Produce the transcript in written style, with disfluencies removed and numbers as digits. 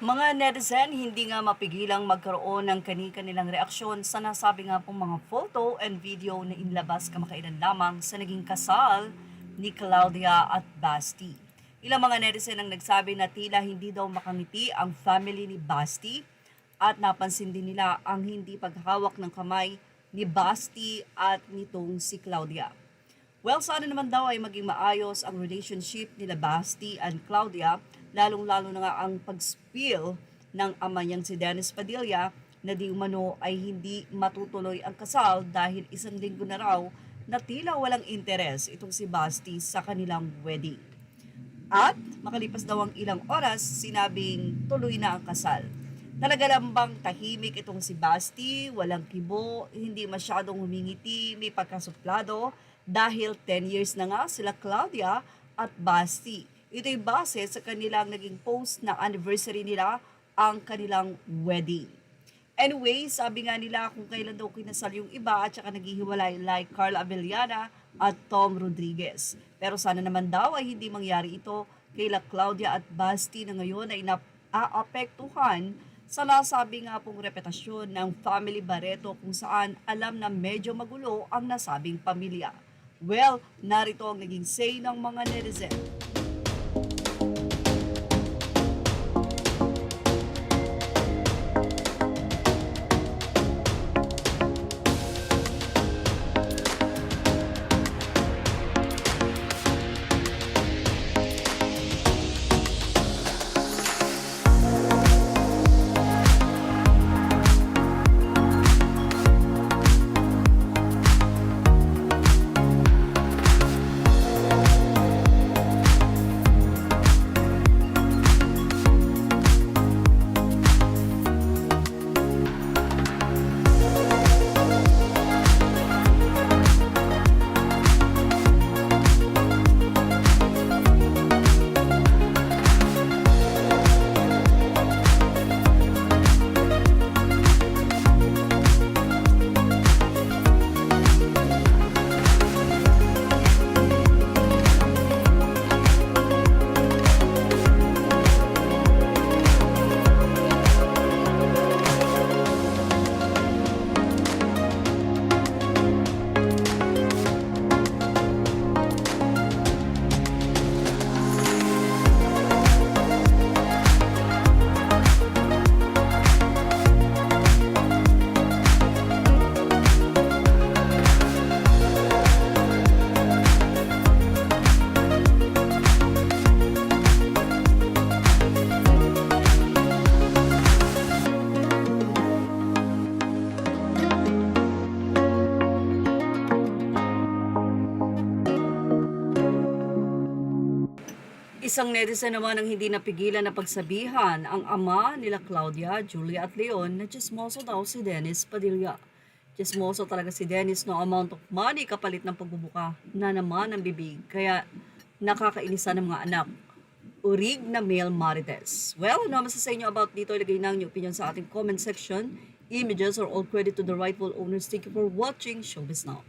Mga netizen hindi nga mapigilang magkaroon ng kani-kanilang reaksyon sa nasabi nga pong mga photo and video na inilabas kamakailan lamang sa naging kasal ni Claudia at Basti. Ilang mga netizen ang nagsabi na tila hindi daw makangiti ang family ni Basti at napansin din nila ang hindi paghawak ng kamay ni Basti at nitong si Claudia. Well, sana naman daw ay maging maayos ang relationship nila Basti and Claudia, lalong-lalo na nga ang pag-spill ng ama niyang si Dennis Padilla na di umano ay hindi matutuloy ang kasal dahil isang linggo na raw na tila walang interes itong si Basti sa kanilang wedding. At makalipas daw ang ilang oras, sinabing tuloy na ang kasal. Talaga lang bang tahimik itong si Basti, walang kibo, hindi masyadong humingiti, may pagkasuplado dahil 10 years na nga sila Claudia at Basti. Ito'y base sa kanilang naging post na anniversary nila ang kanilang wedding. Anyway, sabi nga nila kung kailan daw kinasal yung iba at saka naghihiwalay like Carla Abellana at Tom Rodriguez. Pero sana naman daw ay hindi mangyari ito kaila Claudia at Basti na ngayon ay naapektuhan sa nasabi nga pong reputasyon ng Family Barreto kung saan alam na medyo magulo ang nasabing pamilya. Well, narito ang naging say ng mga netizen. Isang netizen naman ang hindi napigilan na pagsabihan ang ama nila Claudia, Julia at Leon na chismoso daw si Dennis Padilla. Chismoso talaga si Dennis no amount of money kapalit ng pagbubuka na naman ang bibig. Kaya nakakainisan ng mga anak. Urig na male marites. Well, ano sa inyo about dito? Ilagay na ang inyong opinion sa ating comment section. Images are all credit to the rightful owners. Thank you for watching Showbiz Now.